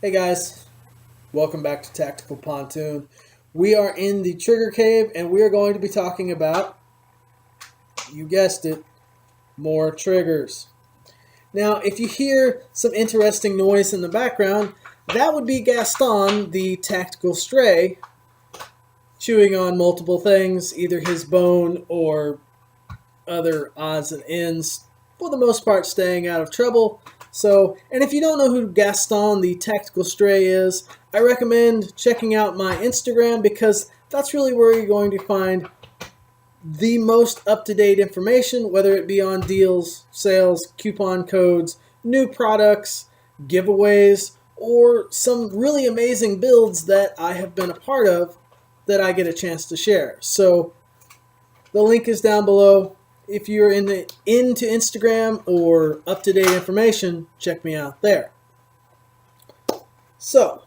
Hey guys, welcome back to Tactical Pontoon. We are in the Trigger Cave and we are going to be talking about, you guessed it, more triggers. Now, if you hear some interesting noise in the background, that would be Gaston, the tactical stray, chewing on multiple things, either his bone or other odds and ends, for the most part staying out of trouble. And if you don't know who Gaston the Tactical Stray is, I recommend checking out my Instagram because that's really where you're going to find the most up-to-date information, whether it be on deals, sales, coupon codes, new products, giveaways, or some really amazing builds that I have been a part of that I get a chance to share. So the link is down below. If you're into Instagram or up-to-date information, check me out there. So,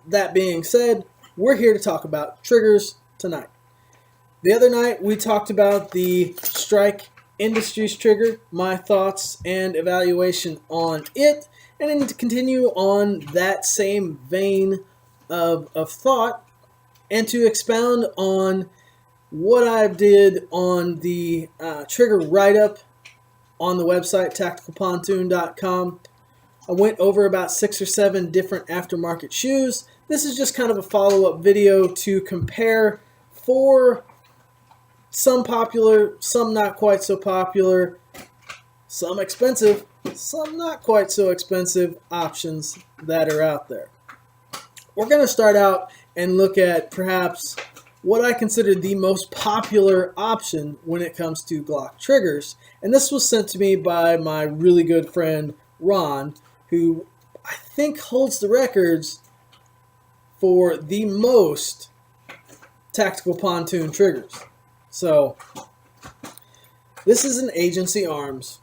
that being said, we're here to talk about triggers tonight. The other night, we talked about the Strike Industries trigger, my thoughts and evaluation on it, and then to continue on that same vein of thought, and to expound on what I did on the trigger write-up on the website, tacticalpontoon.com. I went over about 6 or 7 different aftermarket shoes. This is just kind of a follow-up video to compare 4, some popular, some not quite so popular, some expensive, some not quite so expensive options that are out there. We're going to start out and look at perhaps what I consider the most popular option when it comes to Glock triggers. And this was sent to me by my really good friend, Ron, who I think holds the records for the most tactical pontoon triggers. So, this is an Agency Arms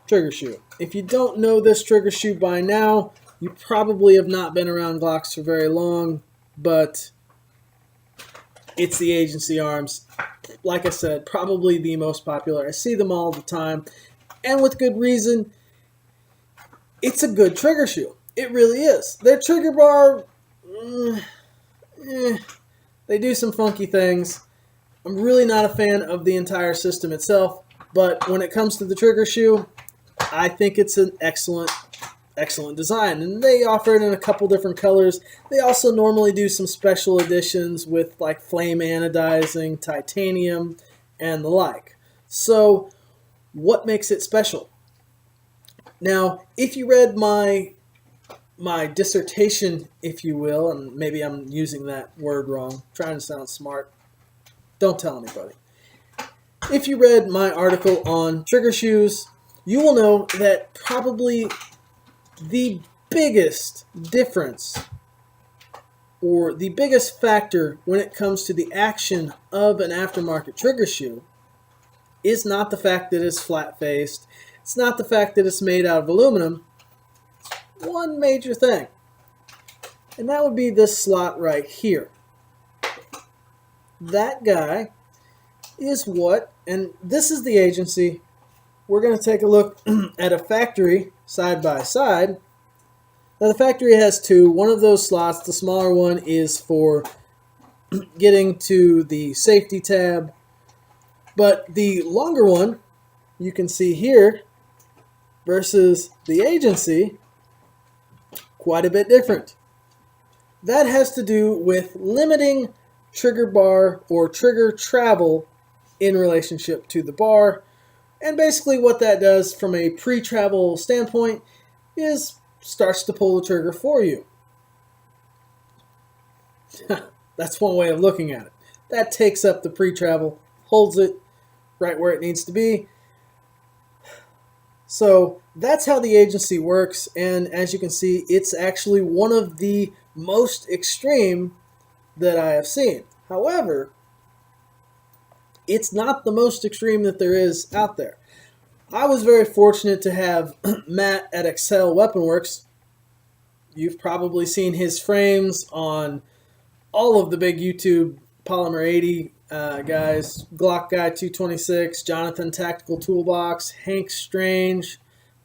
trigger shoe. If you don't know this trigger shoe by now, you probably have not been around Glocks for very long, but it's the Agency Arms. Like I said, probably the most popular. I see them all the time, and with good reason. It's a good trigger shoe. It really is. Their trigger bar, they do some funky things. I'm really not a fan of the entire system itself, but when it comes to the trigger shoe, I think it's an excellent design, and they offer it in a couple different colors. They also normally do some special editions with like flame anodizing, titanium, and the like. So, what makes it special? Now, if you read my dissertation, if you will, and maybe I'm using that word wrong, trying to sound smart, don't tell anybody. If you read my article on trigger shoes, you will know that probably the biggest difference or the biggest factor when it comes to the action of an aftermarket trigger shoe is not the fact that it's flat-faced. It's not the fact that it's made out of aluminum. One major thing, and that would be this slot right here. That guy is what, and this is the Agency. We're going to take a look at a factory side by side. Now the factory has 2. One of those slots, the smaller one, is for getting to the safety tab. But the longer one, you can see here, versus the Agency, quite a bit different. That has to do with limiting trigger bar or trigger travel in relationship to the bar. And basically what that does from a pre-travel standpoint is starts to pull the trigger for you. That's one way of looking at it. That takes up the pre-travel, holds it right where it needs to be. So that's how the Agency works, and as you can see, it's actually one of the most extreme that I have seen. However, it's not the most extreme that there is out there. I was very fortunate to have Matt at Excel Weapon Works. You've probably seen his frames on all of the big YouTube Polymer 80 guys. Glock Guy 226, Jonathan Tactical Toolbox, Hank Strange.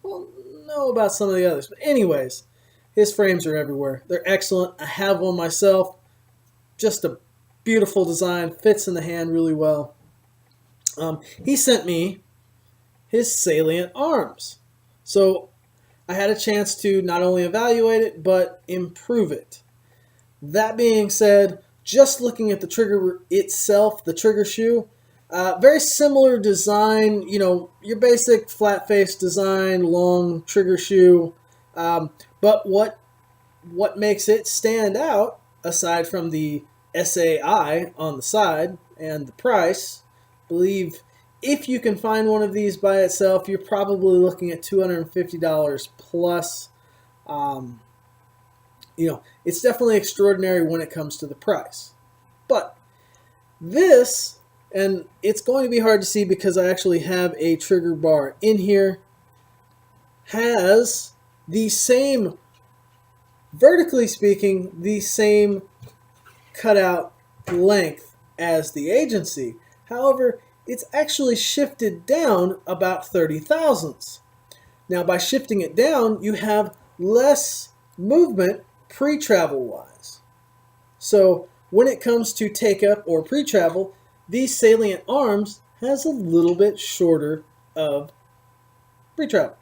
Well, know about some of the others. But anyways, his frames are everywhere. They're excellent. I have one myself. Just a beautiful design. Fits in the hand really well. He sent me his salient arms. So I had a chance to not only evaluate it, but improve it. That being said, just looking at the trigger itself, the trigger shoe, very similar design, you know, your basic flat face design, long trigger shoe. But what makes it stand out, aside from the SAI on the side and the price, I believe if you can find one of these by itself, you're probably looking at $250 plus. You know, it's definitely extraordinary when it comes to the price. But this, and it's going to be hard to see because I actually have a trigger bar in here, has the same, vertically speaking, the same cutout length as the agency. However, it's actually shifted down about 30 thousandths. Now, by shifting it down, you have less movement pre-travel wise. So when it comes to take up or pre-travel, these salient arms has a little bit shorter of pre-travel.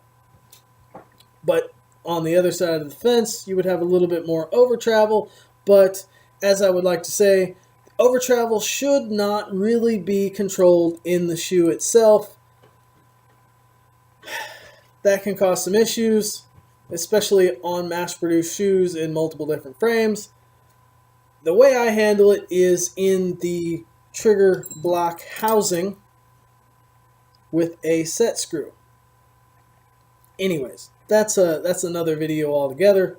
But on the other side of the fence, you would have a little bit more over travel. But as I would like to say, over travel should not really be controlled in the shoe itself. That can cause some issues, especially on mass-produced shoes in multiple different frames. The way I handle it is in the trigger block housing with a set screw. Anyways, that's another video altogether.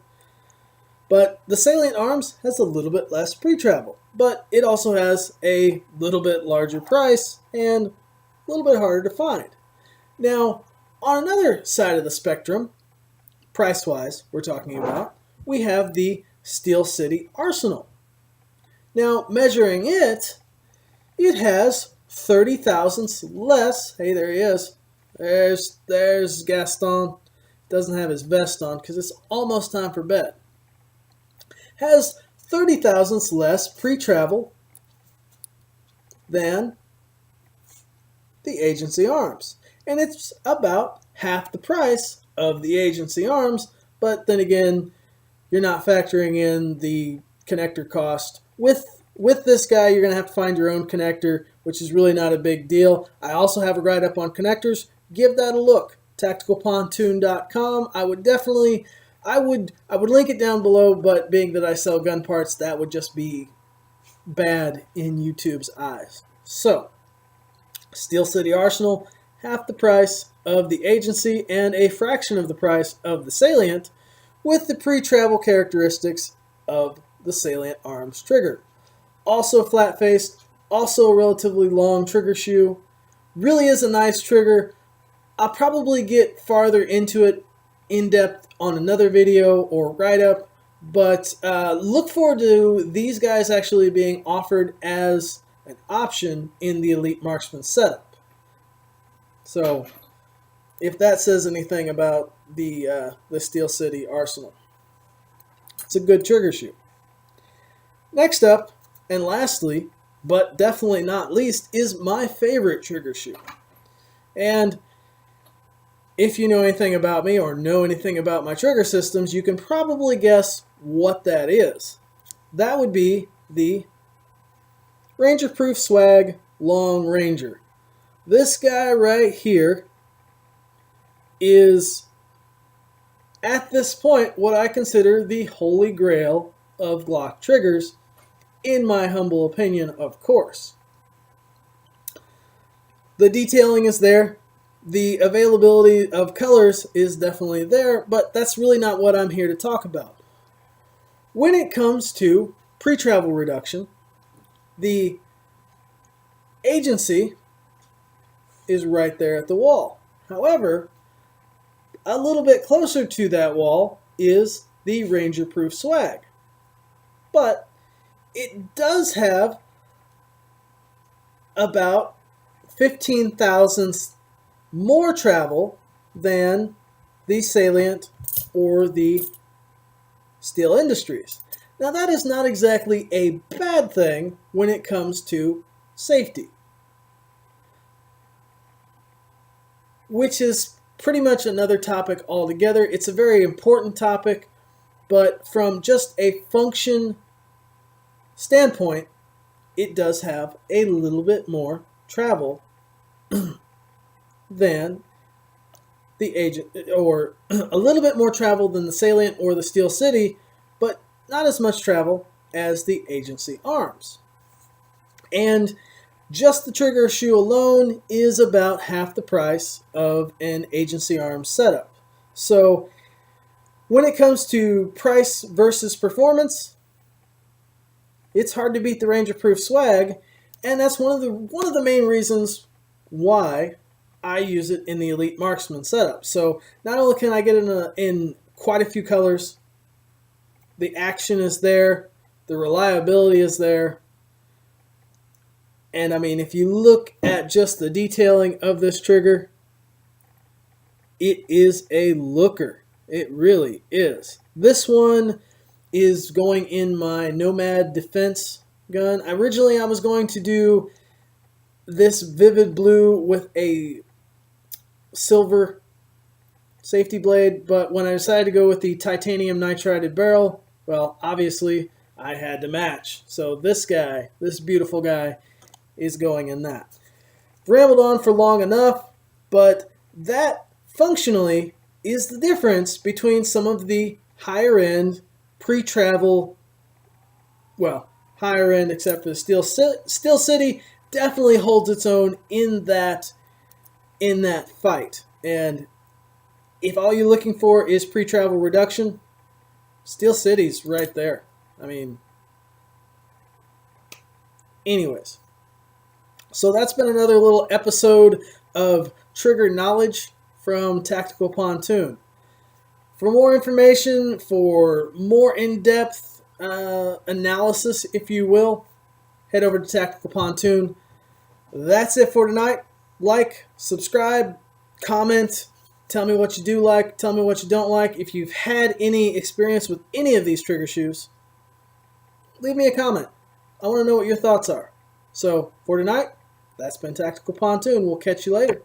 But the salient arms has a little bit less pre-travel, but it also has a little bit larger price and a little bit harder to find. Now, on another side of the spectrum, price-wise, we're talking about, we have the Steel City Arsenal. Now, measuring it, it has 30 thousandths less. Hey, there he is. There's Gaston. Doesn't have his vest on because it's almost time for bed. Has 30 thousandths less pre-travel than the agency arms. And it's about half the price of the agency arms, but then again, you're not factoring in the connector cost. With this guy, you're going to have to find your own connector, which is really not a big deal. I also have a write-up on connectors. Give that a look. TacticalPontoon.com. I would link it down below, but being that I sell gun parts, that would just be bad in YouTube's eyes. So, Steel City Arsenal, half the price of the agency and a fraction of the price of the salient, with the pre-travel characteristics of the salient arms trigger. Also flat-faced, also a relatively long trigger shoe. Really is a nice trigger. I'll probably get farther into it in depth on another video or write-up, but look forward to these guys actually being offered as an option in the Elite Marksman setup. So, if that says anything about the Steel City Arsenal, it's a good trigger shoe. Next up, and lastly, but definitely not least, is my favorite trigger shoe. And if you know anything about me or know anything about my trigger systems, you can probably guess what that is. That would be the Ranger Proof Swag Long Ranger. This guy right here is, at this point, what I consider the holy grail of Glock triggers, in my humble opinion, of course. The detailing is there. The availability of colors is definitely there, but that's really not what I'm here to talk about. When it comes to pre-travel reduction, the agency is right there at the wall. However, a little bit closer to that wall is the Ranger Proof Swag. But it does have about 15 thousandths more travel than the salient or the Steel Industries. Now that is not exactly a bad thing when it comes to safety, which is pretty much another topic altogether. It's a very important topic, but from just a function standpoint, it does have a little bit more travel than the agent, or a little bit more travel than the Salient or the Steel City, but not as much travel as the agency arms. And just the trigger shoe alone is about half the price of an agency arms setup. So when it comes to price versus performance, it's hard to beat the Ranger Proof swag, and that's one of the main reasons why I use it in the Elite Marksman setup. So not only can I get it in quite a few colors, the action is there, the reliability is there, and I mean, if you look at just the detailing of this trigger, it is a looker. It really is. This one is going in my Nomad Defense gun. Originally, I was going to do this vivid blue with a silver safety blade, but when I decided to go with the titanium nitrided barrel, well, obviously, I had to match. So this guy, this beautiful guy, is going in that. Rambled on for long enough, but that functionally is the difference between some of the higher end pre-travel, well, higher end except for the Steel City, definitely holds its own in that fight. And if all you're looking for is pre-travel reduction, Steel City's right there. I mean, anyways. So that's been another little episode of trigger knowledge from Tactical Pontoon. For more information, for more in-depth analysis, if you will, head over to Tactical Pontoon. That's it for tonight. Like, subscribe, comment, tell me what you do like, tell me what you don't like. If you've had any experience with any of these trigger shoes, leave me a comment. I want to know what your thoughts are. So, for tonight, that's been Tactical Pontoon. We'll catch you later.